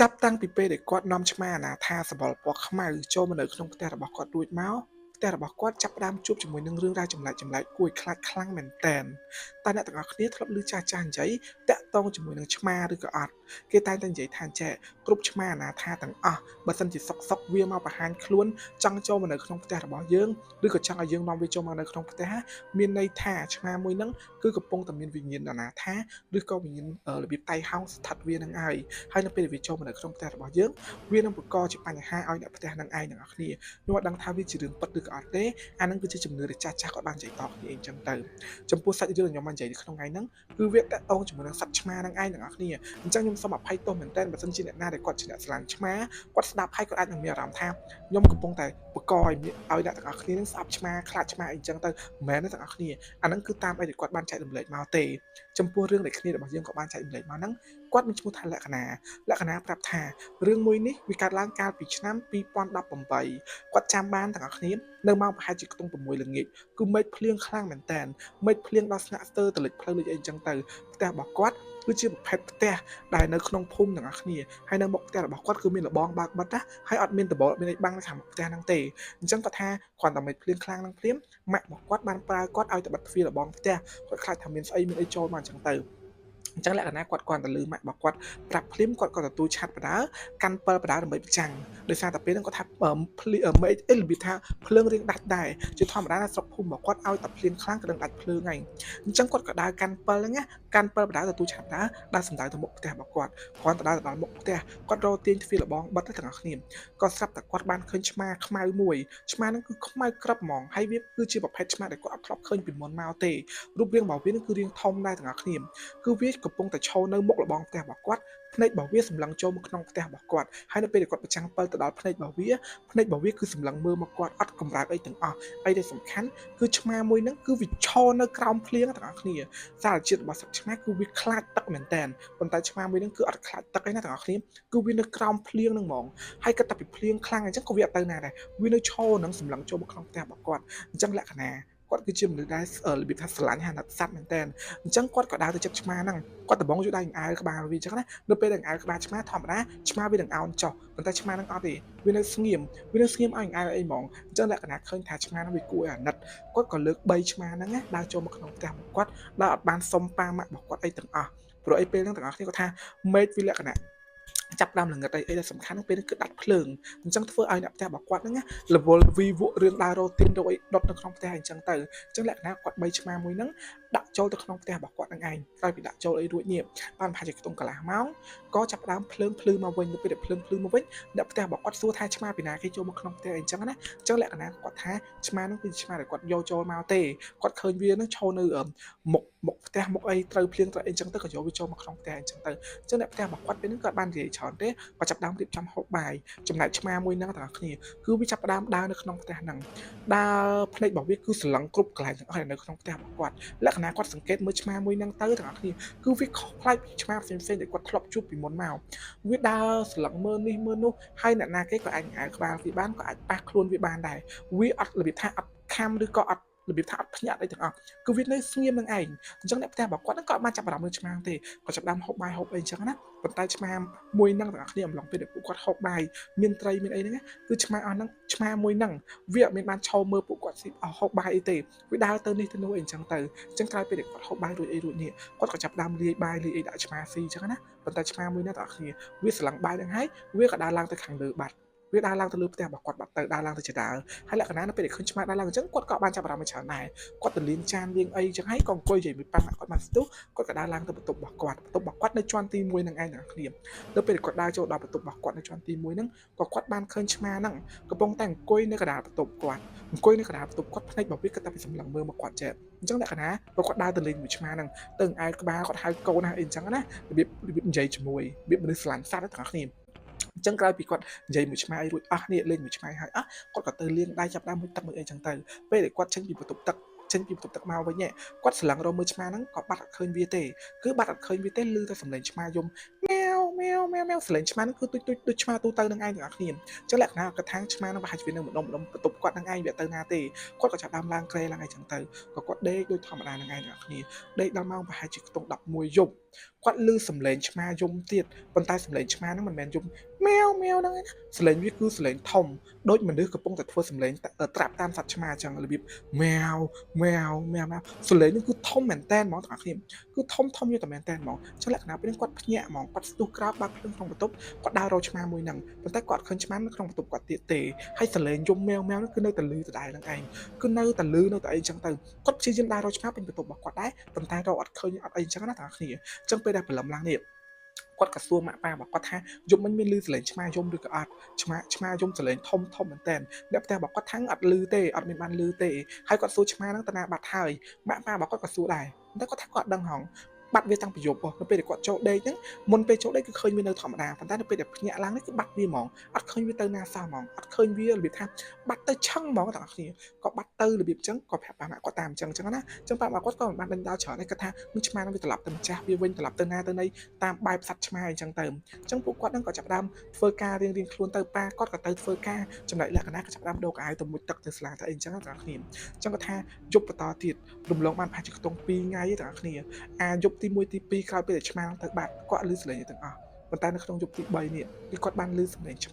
ចាប់តាំងពីពេលដែលគាត់នាំឆ្មាអាណាថាសម្បុរពណ៌ខ្មៅចូលមកនៅក្នុងផ្ទះរបស់គាត់រួចមកផ្ទះរបស់គាត់ចាប់ផ្ដើមជួបជាមួយនឹងរឿងរ៉ាវចម្លែកៗគួរឲ្យខ្លាចខ្លាំងមែនទែនតែអ្នកទាំងអស់គ្នាធ្លាប់ឮចាស់ៗនិយាយតាក់ទងជាមួយនឹងឆ្មាឬក៏អត់គេតែងតែនិយាយថាចេះគ្រប់ឆ្មាអាណាថាទាំងអស់បើសិនជាសុកវាមកបង្ហាញខ្លួនចង់ចូលមកនៅក្នុងផ្ទះរបស់យើងឬក៏ចង់ឲ្យយើងនាំវាចូលមកនៅក្នុងផ្ទះមានន័យថាឆ្មាមួយហ្នឹងគឺកំពុងតែមានវិញ្ញាណអាណាថាឬក៏វិញ្ញាណរបៀបតៃហោងស្ថិតវានឹងហើយនៅពេលវាចូលមកនៅក្នុងផ្ទះរបស់យើងវានឹងបង្កជាបញ្ហាឲ្យអ្នកផ្ទះនឹងឯងទាំងអស់គ្នាខ្ញុំអត់ដឹងថាវាជារឿងពិតឬក៏អត់ទេអានឹងគឺជាជំនឿដែលចាស់គាត់បាននិយាយតគ្នាអញ្ចឹងទៅចំពោះសាច់រឿងខ្ញុំបាននិយាយក្នុងថ្ងៃហ្នឹងគឺវាតកតងជាមួយនឹងសត្វឆ្មានឹងឯងទាំងអស់គ្នាអញ្ចឹងខ្ញុំសូមអភ័យទោសមែនទែនបើសិនជាអ្នកណាដែលគាត់ជាអ្នកស្រឡាញ់ឆ្មាគាត់ស្ដាប់ហើយគាត់អាចនឹងមានអារម្មណ៍ថាខ្ញុំកំពុងតែបង្កឲ្យអ្នកទាំងអស់គ្នានឹងស្អប់ឆ្មាខ្លាចឆ្មាអីចឹងទៅមិនមែនទេទាំងអស់គ្នាអានឹងគឺតាមអីដែលគាត់បានចែករំលែកមកទេចំពោះរឿងដែលគ្នារបស់យើងក៏បានចែករំលែកមកហ្នឹងគាត់មានឈ្មោះថាលក្ខណៈប្រាប់ថារឿងមួយនេះវាកើតឡើងកាលពីឆ្នាំ2018គាត់ចាំបានទាំងអស់គ្នានៅម៉ោងប្រហែលជាខ្ទង់6ល្ងាចគឺមេឃភ្លៀងខ្លាំងមែនតើមេឃភ្លៀងដល់ស្នាក់ស្ទើរទៅលិចផ្លូវលិចអីចឹងទៅផ្ទះរបស់គាត់គឺជាប្រភេទផ្ទះដែលនៅក្នុងភូមិទាំងអស់គ្នាហើយនៅមុខផ្ទះរបស់គាត់គឺមានលបងបើកបិទណាហើយអត់មានដបមានអីបាំងនៅខាងមុខផ្ទះហ្នឹងទេអញ្ចឹងគាត់ថាគាត់តែមេឃភ្លៀងខ្លាំងហ្នឹងភ្លាមម៉ាក់របស់គាត់បានប្រើគាត់ឲ្យទៅបិទទ្វារលបងផ្ទះគាត់ខ្លាចថាមានស្អីមានអីចូលមកអញ្ចឹងទៅអញ្ចឹងលក្ខណៈគាត់ទៅលឺម៉ាក់របស់គាត់ប្រាប់ភ្លាមគាត់ក៏ទទួលឆាត់បដាកាន់7បដាដើម្បីប្រចាំងដោយសារតែពេលហ្នឹងគាត់ថាមេឃអីរបៀបថាភ្លើងរៀងដាច់ដែរជាធម្មតាស្រុកភូមិរបស់គាត់ឲ្យតែភ្លៀងខ្លាំងក៏នឹងដាច់ភ្លើងហើយអញ្ចឹងគាត់ក៏ដើរកាន់7ហ្នឹងណាកាន់7បដាទទួលឆាត់បដាដើរសំដៅទៅមុខផ្ទះរបស់គាត់គាត់ទៅដើរទៅដល់មុខផ្ទះគាត់រកទាញទ្វារលបងបិទទាំងអស់គ្នាក៏ស្រាប់តែគាត់បានឃើញឆ្មាខ្មៅមួយឆ្មាហ្នឹងគឺខ្មៅក្រឹបហ្មងហើយវាគឺជាប្រភេទឆ្មាដែលគាត់អត់ធ្លាប់ឃើញពីមុនមកទេរូបរាងរបស់វានឹងគឺរាងធំដែរទាំងអស់គ្នាគឺវាកំពុងតែឈរនៅមុខលបងផ្ទះរបស់គាត់ភ្នែករបស់វាសម្លឹងចូលមកក្នុងផ្ទះរបស់គាត់ហើយនៅពេលដែលគាត់ប្រចាំង7ទៅដល់ភ្នែករបស់វាគឺសម្លឹងមើលមកគាត់អត់កម្រើកអីទាំងអស់ហើយដែលសំខាន់គឺឆ្មាមួយហ្នឹងគឺវាឈរនៅក្រោមភ្លៀងទាំងអស់គ្នាសារជាតិរបស់សត្វឆ្មាគឺវាខ្លាចទឹកមែនតើប៉ុន្តែឆ្មាមួយហ្នឹងគឺអត់ខ្លាចទឹកទេណាទាំងអស់គ្នាគឺវានៅក្រោមភ្លៀងហ្នឹងហ្មងហើយគាត់តែពីភ្លៀងខ្លាំងអញ្ចឹងក៏វាអត់ទៅណាដែរវានៅឈរនឹងសម្លឹងចូលមកក្នុងផ្ទះរបស់គាត់អញ្ចឹងលក្ខណៈគាត់គឺជាមនុស្សដែលរបៀបថាស្រឡាញ់ហានសัตว์មែនតើអញ្ចឹងគាត់ក៏ដើរទៅចិត្តឆ្មាហ្នឹងគាត់ដំបងយកដៃអង្អែលក្បាលវាអញ្ចឹងណានៅពេលដែលអង្អែលក្បាលឆ្មាធម្មតាឆ្មាវានឹងអោនចុះប៉ុន្តែឆ្មាហ្នឹងអត់ទេវានៅស្ងៀមឲ្យអង្អែលអីហ្មងអញ្ចឹងលក្ខណៈឃើញថាឆ្មាហ្នឹងវាគួរឲ្យអាណិតគាត់ក៏លើក3ឆ្មាហ្នឹងណាដើរចូលមកក្នុងផ្ទះរបស់គាត់ដោយអត់បានសុំប៉ាម៉ាក់របស់គាត់អីទាំងអស់ព្រោះអីពេលហ្នឹងទាំងអស់គ្នាគាត់ថាមេឃវាលក្ខណៈចាប់ដើមល្ងឹតអីដែលសំខាន់ពេលនេះគឺដាច់ភ្លើងអញ្ចឹងធ្វើឲ្យអ្នកផ្ទះរបស់គាត់ហ្នឹងណារវល់វីវក់រឿងដើររោទៀនរកអីដុតនៅក្នុងផ្ទះអញ្ចឹងទៅអញ្ចឹងលក្ខណៈគាត់3ឆ្មាមួយហ្នឹងដាក់ចូលទៅក្នុងផ្ទះរបស់គាត់នឹងឯងក្រោយពីដាក់ចូលអីរួចនេះបានប្រហែលជាខ្ទង់កន្លះម៉ោងក៏ចាប់ដើមភ្លើងភ្លឺមកវិញទៅពេលដែលភ្លើងភ្លឺមកវិញអ្នកផ្ទះរបស់គាត់សួរថាឆ្មាពីណាគេចូលមកក្នុងផ្ទះអីចឹងណាអញ្ចឹងលក្ខណៈគាត់ថាឆ្មាហ្នឹងគឺឆ្មាដែលគាត់យកចូលមកទេគាត់ឃើញវាហ្នឹងឈរនៅមុខផ្ទះមុខអីត្រូវភ្លៀងត្រូវអីចឹងទៅក៏យកវាចូលមកក្នុងផ្ទះអញ្ចឹងទៅអញ្ចឹងអ្នកផ្ទះរបស់គាត់ពេលហ្នឹងគាត់បាននិយាយច្រើនទេគាត់ចាប់ដើមរៀបចំហូបបាយចំណែកឆ្មាមួយហ្នឹងទាំងអស់គ្នាគឺវាចាប់ដើមដើរនៅក្នុងផ្ទះហ្នឹងដើរភ្នែករបស់វាគឺស្រឡឹងគ្រប់កន្លែងទាំងអស់នៅក្នុងផ្ទះរបស់គាត់លក្ខណៈគាត់សង្កេតមើលឆ្មាមួយហ្នឹងទៅទាំងអស់គ្នាគឺវាខុសប្លែកពីឆ្មាផ្សេងៗដែលគាត់ធ្លាប់ជួបពីមុនមកវាដើរស្រឡឹងមើលនេះមើលនោះហើយអ្នកណាគេក៏អាចក្បាលវាបានក៏អាចប៉ះខ្លួនវាបានដែរវាអត់របៀបថាអត់ខំឬក៏អត់របៀបថាអត់ភ្ញាក់អីទាំងអស់គឺវានៅស្ងៀមនឹងឯងអញ្ចឹងអ្នកផ្ទះរបស់គាត់ហ្នឹងក៏បានចាប់អារម្មណ៍នឹងឆ្មាទេគាត់ចាប់ដើមហូបបាយហូបអីអញ្ចឹងណាប៉ុន្តែឆ្មាមួយហ្នឹងទាំងអស់គ្នាអំឡុងពេលដែលពួកគាត់ហូបបាយមានត្រីមានអីហ្នឹងគឺឆ្មាអស់ហ្នឹងឆ្មាមួយហ្នឹងវាអត់មានបានឈរមើលពួកគាត់ហូបបាយអីទេវាដើរទៅនេះទៅនោះអីអញ្ចឹងទៅអញ្ចឹងក្រោយពេលដែលគាត់ហូបបាយរួចនេះគាត់ក៏ចាប់ដើមលាយបាយលាយអីដាក់ឆ្មាស៊ីអញ្ចឹងណាប៉ុន្តែឆ្មាមួយហ្នឹងទាំងអស់គ្នាវាស្រឡឹងបាយហ្នឹងហើយវាក៏ដើរឡើងទៅខាងលើបាត់វាដើរឡើងទៅលើផ្ទះរបស់គាត់បាត់ទៅដើរឡើងទៅជាដើរហើយលក្ខណៈនៅពេលដែលឃើញឆ្មាដើរឡើងអញ្ចឹងគាត់ក៏បានចាប់អារម្មណ៍ច្រើនដែរគាត់ទៅលាងចានលាងអីអញ្ចឹងហើយក៏អង្គុយនិយាយមួយប៉ាគាត់បានស្ទុះគាត់ក៏ដើរឡើងទៅបន្ទប់របស់គាត់នៅជាន់ទី1នឹងឯងទាំងគ្នានៅពេលគាត់ដើរចូលដល់បន្ទប់របស់គាត់នៅជាន់ទី1ហ្នឹងក៏គាត់បានឃើញឆ្មាហ្នឹងកំពុងតែអង្គុយនៅកណ្ដាលបន្ទប់គាត់ភ្នែករបស់វាគាត់តែសម្លឹងមើលមកគាត់ចេះអញ្ចឹងលក្ខណៈគាត់ដើរទៅលេងមួយឆ្មាហ្នឹងទៅអង្អែលក្បាលគាត់ហៅកូនណាអីអញ្ចឹងណារបៀបនិយាយជាមួយរបៀបមនុស្សស្រឡាញ់សត្វទាំងគ្នាអញ្ចឹងក្រោយពីគាត់និយាយមួយឆ្មារួចអស់នេះលេងមួយឆ្មាហើយគាត់ក៏ទៅលាងដៃចាប់ដើមមួយទឹកមួយអីចឹងទៅពេលដែលគាត់ចេញពីបន្ទប់ទឹកមកវិញគាត់ស្រឡឹងរកមើលឆ្មាហ្នឹងក៏បាត់អត់ឃើញវាទេគឺបាត់អត់ឃើញវាទេឮតែសំឡេងឆ្មាយំម៉ែវសំឡេងឆ្មាហ្នឹងគឺដូចឆ្មាទូទៅនឹងឯងទាំងអស់គ្នាអញ្ចឹងលក្ខណៈគាត់ថាឆ្មាហ្នឹងប្រហែលជាវានៅម្ដុំបន្ទប់គាត់នឹងឯងវាទៅណាទេគាត់ក៏ចាប់ដើមឡើងក្រែឡើងអីចឹងទៅក៏គាត់ដេកដូចធម្មតានឹងឯងទាំងអស់គ្នាដេកដល់ម៉ោងប្រហែលជាខ្ទង់11យប់ គាត់លឺសំឡេងឆ្មាយំទៀតប៉ុន្តែសំឡេងឆ្មាហ្នឹងមិនមែនយំម៉ែវម៉ែវហ្នឹងឯងសំឡេងវាគឺសំឡេងធំដូចមនុស្សកំពុងតែធ្វើសំឡេងត្រាប់តាមសត្វឆ្មាអញ្ចឹងរបៀបម៉ែវម៉ែវម៉ែវម៉ែវសំឡេងហ្នឹងគឺធំមែនតែនហ្មងបងប្អូនគឺធំយូរតែមែនតែនហ្មងចឹងលក្ខណៈពេលហ្នឹងគាត់ភ្ញាក់ហ្មងគាត់ស្ទុះក្រោកបើកភ្លើងក្នុងបន្ទប់គាត់ដើររកឆ្មាមួយហ្នឹងប៉ុន្តែគាត់ឃើញឆ្មានៅក្នុងបន្ទប់គាត់ទៀតទេហើយសំឡេងយំម៉ែវម៉ែវហ្នឹងគឺនៅតែលឺដដែលហ្នឹងឯងគឺនៅតែលឺនៅតែអីចឹងទៅគាត់ព្យាយាមដើររកឆ្មាពេញបន្ទប់របស់គាត់ដែរប៉ុន្តែរកអត់ឃើញអត់អីចឹងណាបងប្អូនអញ្ចឹងពេលដែលព្រលឹមឡើងនេះគាត់ក៏សួរម៉ាក់ប៉ារបស់គាត់ថាយប់មិញមានឮសលេងឆ្មាយំឬក៏អត់ឆ្មាយំសលេងធំមែនតើអ្នកផ្ទះរបស់គាត់ថាអត់ឮទេអត់មានបានឮទេហើយគាត់សួរឆ្មាហ្នឹងតាណាបាត់ហើយម៉ាក់ប៉ារបស់គាត់ក៏សួរដែរតែគាត់ថាគាត់ដឹងហងបាត់វាតាំងពីយប់នៅពេលដែលគាត់ចូលដេកហ្នឹងមុនពេលចូលដេកគឺឃើញវានៅធម្មតាប៉ុន្តែនៅពេលដែលភ្ញាក់ឡើងនេះគឺបាត់វាហ្មងអត់ឃើញវាទៅណាសោះហ្មងអត់ឃើញវារបៀបថាបាត់ទៅឆឹងហ្មងបងប្អូនក៏បាត់ទៅរបៀបចឹងក៏ប្រាប់ប៉ាម៉ាក់គាត់តាមចឹងណាចឹងប៉ាម៉ាក់គាត់ក៏មិនបានដេញដោលច្រើនទេគាត់ថានឹងឆ្មាហ្នឹងវាត្រឡប់ទៅម្ចាស់វាវិញត្រឡប់ទៅណាទៅណីតាមបែបសត្វឆ្មាអញ្ចឹងទៅចឹងពួកគាត់ហ្នឹងក៏ចាប់ដើមធ្វើការរៀងខ្លួនទៅប៉ាគាត់ក៏ទៅធ្វើការចំណែកលក្ខណៈក៏ចាប់ដើមដូរកៅអៅទៅមួយទឹកទៅស្លាទៅអីចឹងបងប្អូនចឹងគាត់ថាយប់បន្តទៀតរំលងបានប្រហែលជាខ្ទង់2ថ្ងៃទេបងប្អូនអាយប់ទី1ទី2ក្រោយពេលដែលឆ្មាទៅបាត់គាត់ឮសលេងទាំងអស់ប៉ុន្តែនៅក្នុងយប់ទី3នេះគឺគាត់បានឮសំឡេងឆ្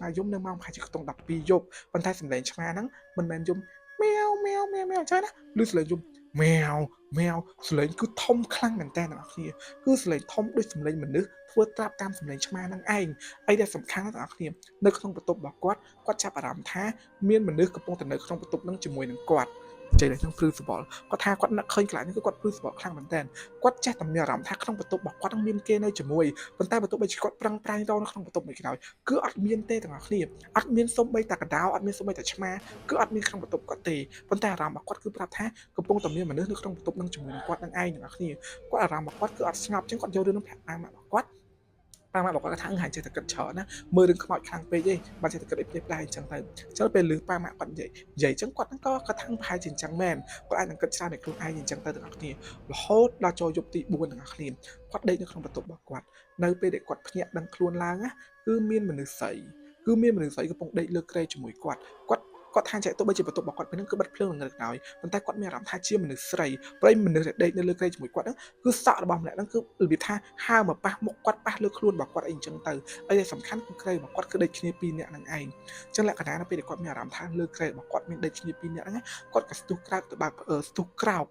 មាយំនៅម៉ោងប្រហែលជាខ្ទង់12យប់ប៉ុន្តែសំឡេងឆ្មាហ្នឹងមិនមែនយំម៉ែវម៉ែវម៉ែវម៉ែវអញ្ចឹងណាឮសំឡេងយំម៉ែវម៉ែវសំឡេងគឺធំខ្លាំងមែនតើអ្នកនរគ្នាគឺសំឡេងធំដូចសំឡេងមនុស្សធ្វើត្រាប់តាមសំឡេងឆ្មាហ្នឹងឯងអីដែលសំខាន់ណាស់អ្នកនរគ្នានៅក្នុងបន្ទប់របស់គាត់ចាប់អារម្មណ៍ថាមានមនុស្សកំពុងតែនៅក្នុងបន្ទប់ហ្នឹងជាមួយនឹងគាត់ចេះតែក្នុងព្រឺសបល់គាត់ថាគាត់នឹកឃើញកន្លែងនេះគឺគាត់ព្រឺសបល់ខ្លាំងមែនតើគាត់ចេះតែមានអារម្មណ៍ថាក្នុងបន្ទប់របស់គាត់នឹងមានគេនៅជាមួយប៉ុន្តែបន្ទប់បីគាត់ប្រឹងប្រែងរកនៅក្នុងបន្ទប់មួយក្រោយគឺអត់មានទេទាំងអស់គ្នាអត់មានសូម្បីតែកដោអត់មានសូម្បីតែឆ្មាគឺអត់មានក្នុងបន្ទប់គាត់ទេប៉ុន្តែអារម្មណ៍របស់គាត់គឺប្រាប់ថាកំពុងតែមានមនុស្សនៅក្នុងបន្ទប់នឹងជាមួយនឹងគាត់នឹងឯងទាំងអស់គ្នាគាត់អារម្មណ៍របស់គាត់គឺអត់ស្ងប់ចឹងគាត់យករឿងនឹងប្រាប់ប៉ាម៉ាក់របស់គាត់ប៉ាម៉ាក់บอกว่าថាហាញចេះតែគិតច្រើនណាមើលរឿងខ្មោចខ្លាំងពេកទេបានចេះតែគិតអីផ្ទះផ្ដាយអញ្ចឹងទៅចឹងពេលឮប៉ាម៉ាក់គាត់និយាយអញ្ចឹងគាត់ហ្នឹងក៏គាត់ថាប្រហែលជាអញ្ចឹងមែនគាត់អាចនឹងគិតច្រើនតែខ្លួនឯងអញ្ចឹងទៅទាំងអស់គ្នារហូតដល់ចូលយប់ទី4ទាំងអស់គ្នាគាត់ដេកនៅក្នុងបន្ទប់របស់គាត់នៅពេលដែលគាត់ភ្ញាក់ដឹងខ្លួនឡើងណាគឺមានមនុស្សស្រីកំពុងដេកលើគ្រែជាមួយគាត់ថាចេះទោះបីជាបន្ទប់របស់គាត់ពេលហ្នឹងគឺបិទភ្លើងនៅក្រោយប៉ុន្តែគាត់មានអារម្មណ៍ថាជាមនុស្សស្រីព្រៃមនុស្សដែលដេកនៅលើគ្រែជាមួយគាត់ហ្នឹងគឺសក់របស់ម្នាក់ហ្នឹងគឺរបៀបថាហើរមកប៉ះមុខគាត់ប៉ះលើខ្លួនរបស់គាត់អីអញ្ចឹងទៅហើយដែលសំខាន់គឺគ្រែរបស់គាត់គឺដេកគ្នា2នាក់ហ្នឹងឯងអញ្ចឹងលក្ខណៈនៅពេលដែលគាត់មានអារម្មណ៍ថាលើគ្រែរបស់គាត់មានដេកគ្នា2នាក់ហ្នឹងគាត់ក៏ស្ទុះក្រោកទៅបើកស្ទុះក្រោក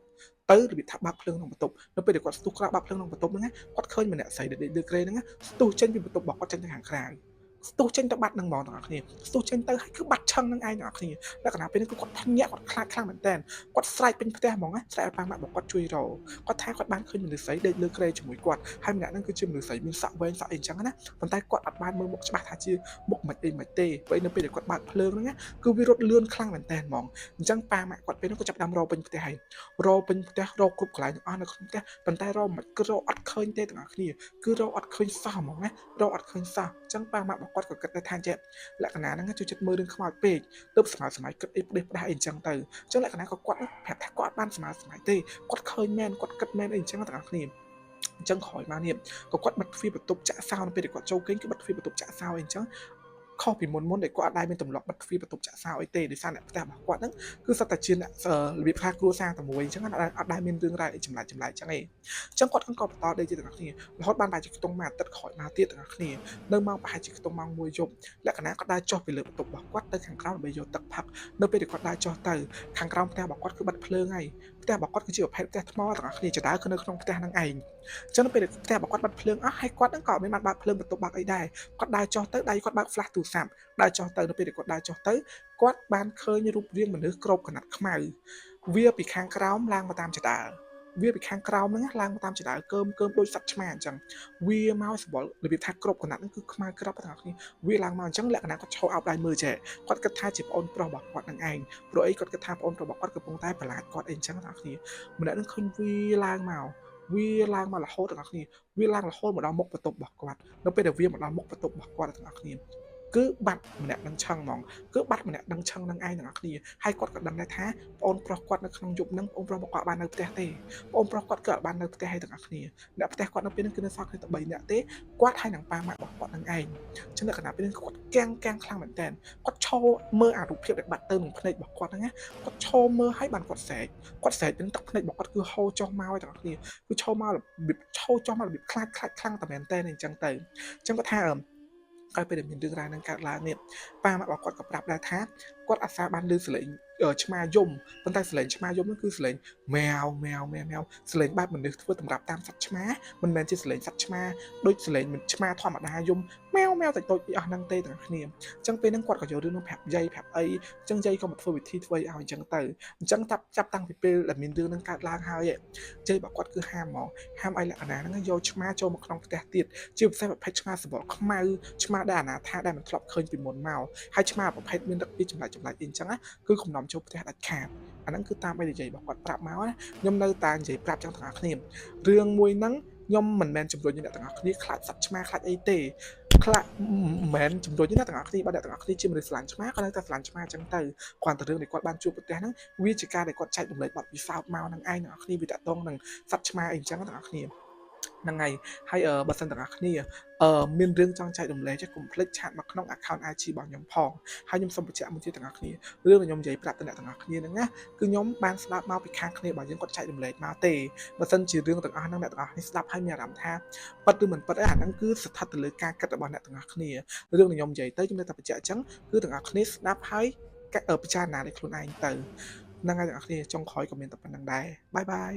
ទៅរបៀបថាបើកភ្លើងក្នុងបន្ទប់នៅពេលដែលគាត់ស្ទុះក្រោកបើកភ្លើងក្នុងបន្ទប់ហ្នឹងគាត់ឃើញម្នាក់ស្រីដែលដេកលើគ្រែហ្នឹងស្ទុះចេញពីបន្ទប់របស់គាត់ចេញទៅខាងក្រៅស្ទុះចេញទៅបាត់នឹងហ្មងបងប្អូនស្ទុះចេញទៅហើយគឺបាត់ឆឹងនឹងឯងបងប្អូនលក្ខណៈពេលនេះគឺគាត់ភ្ញាក់គាត់ខ្លាចខ្លាំងមែនតើគាត់ស្រែកពេញផ្ទះហ្មងណាស្រែកឲ្យប៉ាម៉ាក់របស់គាត់ជួយរកគាត់ថាគាត់បានឃើញមនុស្សស្រីដេកលើគ្រែជាមួយគាត់ហើយម្នាក់ហ្នឹងគឺជាមនុស្សស្រីមានសក់វែងសក់អីចឹងណាប៉ុន្តែគាត់អត់បានមើលមុខច្បាស់ថាជាមុខមិនអីមិនទេព្រោះនៅពេលដែលគាត់បើកភ្លើងហ្នឹងគឺវារត់លឿនខ្លាំងមែនតើហ្មងអញ្ចឹងប៉ាម៉ាក់គាត់ពេលហ្នឹងក៏ចាប់ដើមរកពេញផ្ទះហើយរកពេញផ្ទះរកគ្រប់កន្លែងទាំងអស់នៅក្នុងផ្ទះប៉ុន្តែរកមិនគឺរកអត់ឃើញទេទាំងអស់គ្នាគឺរកអត់ឃើញសោះហ្មងណារកអត់ឃើញសោះអញ្ចឹងប៉ាម៉ាក់របស់គាត់ក៏គិតថាចេះលក្ខណៈហ្នឹងជួយចិត្តមើលរឿងខ្មោចពេកទើបសម័យគិតអីផ្ដេសផ្ដាស់អីចឹងទៅអញ្ចឹងលក្ខណៈក៏គាត់ប្រាប់ថាគាត់អត់បានសម័យទេគាត់ឃើញមែនគាត់គិតមែនអីចឹងទាំងអស់គ្នាអញ្ចឹងក្រោយមកនេះក៏គាត់បិទទ្វារបន្ទប់ចាក់សោនៅពេលដែលគាត់ចូលគេងគឺបិទទ្វារបន្ទប់ចាក់សោអីចឹងខុសពីមុនដែលគាត់អត់ដែរមានទម្លាប់បិទទ្វារបន្ទប់ចាក់សោអីទេដោយសារអ្នកផ្ទះរបស់គាត់ហ្នឹងគឺសត្វតែជាអ្នករបៀបថាគ្រួសារតែមួយអញ្ចឹងអត់ដែរមានរឿងរ៉ាវអីចម្លែកចឹងឯងអញ្ចឹងគាត់ក៏បន្តដេកជាទាំងអស់គ្នារហូតបានបែរជាខ្ទង់មួយអាទិត្យក្រោយមកទៀតទាំងអស់គ្នានៅម៉ោងប្រហែលជាខ្ទង់ម៉ោង1យប់លក្ខណៈគាត់ដើរចុះពីលើបន្ទប់របស់គាត់ទៅខាងក្រោមដើម្បីយកទឹកផឹកនៅពេលដែលគាត់ដើរចុះទៅខាងក្រោមផ្ទះរបស់គាត់គឺបិទភ្លើងហើយផ្ទះរបស់គាត់គឺជាប្រភេទផ្ទះថ្មទាំងអស់គ្នាចដើគឺនៅក្នុងផ្ទះហ្នឹងឯងអញ្ចឹងនៅពេលដែលផ្ទះរបស់គាត់បិទភ្លើងអស់ហើយគាត់ហ្នឹងក៏មិនបានបើកភ្លើងបន្ទប់បើកអីដែរគាត់ដើរចុះទៅដៃគាត់បើក flash ទូរស័ព្ទដើរចុះទៅនៅពេលដែលគាត់ដើរចុះទៅគាត់បានឃើញរូបរាងមនុស្សក្របកណាត់ខ្មៅវាពីខាងក្រោមឡើងមកតាមចដើវាពីខាងក្រោមហ្នឹងឡើងមកតាមចដើកើមដូចសត្វឆ្មាអញ្ចឹងវាមកសបល់របៀបថាក្របកណាត់ហ្នឹងគឺខ្មៅក្របទាំងអស់គ្នាវាឡើងមកអញ្ចឹងលក្ខណៈគាត់ឈោអោបដៃមើលចេះគាត់គិតថាជាប្អូនប្រុសរបស់គាត់នឹងឯងព្រោះអីគាត់គិតថាប្អូនប្រុសរបស់គាត់កំពុងតែប្រឡាយគាត់អីអញ្ចឹងទាំងអស់គ្នាម្នាក់ហ្នឹងឃើញវាឡើងមករហូតទាំងអស់គ្នាវាឡើងរហូតមកដល់មុខបន្ទប់របស់គាត់នៅពេលដែលវាមកដល់មុខបន្ទប់របស់គាត់ទាំងអស់គ្នាគឺបាត់ម្នាក់នឹងឆឹងហ្មងគឺបាត់ម្នាក់នឹងឆឹងនឹងឯងទាំងអស់គ្នាហើយគាត់ក៏ដឹងដែរថាប្អូនប្រុសគាត់នៅក្នុងយប់ហ្នឹងប្អូនប្រុសរបស់គាត់បាននៅផ្ទះទេប្អូនប្រុសគាត់ក៏បាននៅផ្ទះហើយទាំងអស់គ្នាអ្នកផ្ទះគាត់នៅពេលហ្នឹងគឺនៅសល់គ្នាតែ3នាក់ទេគាត់ហើយនឹងប៉ាម៉ាក់របស់គាត់នឹងឯងចឹងលក្ខណៈពេលហ្នឹងគាត់កាំងខ្លាំងមែនតើគាត់ឈ មើលអារូបភាពដែលបាត់ទៅក្នុងភ្នែករបស់គាត់ហ្នឹងណាគាត់ឈរមើលឲ្យបានគាត់ស្រែកនឹងទឹកភ្នែករបស់គាត់គឺហូរចុះមកឲ្យទាំងអស់គ្នាគឺឈរមករបៀបឈរចុះមករបៀបខ្លាចខ្លាំងតែមែនតើអញ្ចឹងទៅអញ្ចឹងគាត់ថាក្រោយពេលដែលមានរឿងរ៉ាវនឹងកើតឡើងនេះប៉ាម៉ាក់របស់គាត់ក៏ប្រាប់ដែរថាគាត់អាសាបានឮសលេងឆ្មាយំប៉ុន្តែសលេងឆ្មាយំនោះគឺសលេងម៉ែវម៉ែវម៉ែវម៉ែវសលេងបែបមនុស្សធ្វើតម្រាប់តាមសត្វឆ្មាមិនមែនជាសលេងសត្វឆ្មាដូចសលេងឆ្មាធម្មតាយំម៉ែវម៉ែវតិចតូចពីអស់ហ្នឹងទេទាំងគ្នាអញ្ចឹងពេលហ្នឹងគាត់ក៏យករឿងនោះប្រាប់យាយប្រាប់អីអញ្ចឹងយាយក៏មកធ្វើវិធីធ្វើឲ្យអញ្ចឹងទៅអញ្ចឹងចាប់តាំងពីពេលដែលមានរឿងហ្នឹងកើតឡើងហើយយាយរបស់គាត់គឺហាមហ្មងហាមឲ្យលក្ខណៈហ្នឹងយកឆ្មាចូលមកក្នុងផ្ទះទៀតជាពិសេសប្រភេទឆ្មាសម្បល់ខ្មៅឆ្មាដែលអាណាថាដែលមិនធ្លាប់ឃើញពីមុនមកហើយឆ្មាប្រភេទមានរឹកពីចម្លែកអីអញ្ចឹងណាគឺកំណំចូលផ្ទះដាច់ខាតអាហ្នឹងគឺតាមបីនិយាយរបស់គាត់ប្រាប់មកណាខ្ញុំនៅតែនិយាយប្រាប់ចឹងទាំងអស់គ្នារឿងមួយហ្នឹងខ្ញុំមិនមែនជំរុញអ្នកទាំងអស់គ្នាខ្លាចសត្វឆ្មាខ្លាចអីទេខ្លាចមិនមែនជំរុញអ្នកទាំងអស់គ្នាបើអ្នកទាំងអស់គ្នាជាមនុស្សស្រឡាញ់ឆ្មាក៏នៅតែស្រឡាញ់ឆ្មាចឹងទៅគ្រាន់តែរឿងដែលគាត់បានជួបប្រទះហ្នឹងវាជាការដែលគាត់ចែករំលែកបទពិសោធន៍មកនឹងឯងទាំងអស់គ្នាវាតកតងនឹងសត្វឆ្មាអីចឹងទាំងអស់គ្នាហ្នឹងហើយហើយបើសិនទាំងអស់គ្នាមានរឿងចង់ចែករំលែកចេះកុំភ្លេចឆាតមកក្នុង account IG របស់ខ្ញុំផងហើយខ្ញុំសូមបញ្ជាក់មួយទៀតទាំងអស់គ្នារឿងដែលខ្ញុំនិយាយប្រាប់ទៅអ្នកទាំងអស់គ្នាហ្នឹងណាគឺខ្ញុំបានស្ដាប់មកពីខាងគ្នារបស់យើងគាត់ចែករំលែកមកទេបើសិនជារឿងទាំងអស់ហ្នឹងអ្នកទាំងអស់គ្នាស្ដាប់ហើយមានអារម្មណ៍ថាប៉ិតឬមិនប៉ិតអាហ្នឹងគឺស្ថិតទៅលើការគិតរបស់អ្នកទាំងអស់គ្នារឿងដែលខ្ញុំនិយាយទៅខ្ញុំនៅតែបញ្ជាក់អញ្ចឹងគឺទាំងអស់គ្នាស្ដាប់ហើយពិចារណាដោយខ្លួនឯងទៅហ្នឹងហើយទាំងអស់គ្នាចុងក្រោយក៏មានតែប៉ុណ្្នឹងដែរបាយបាយ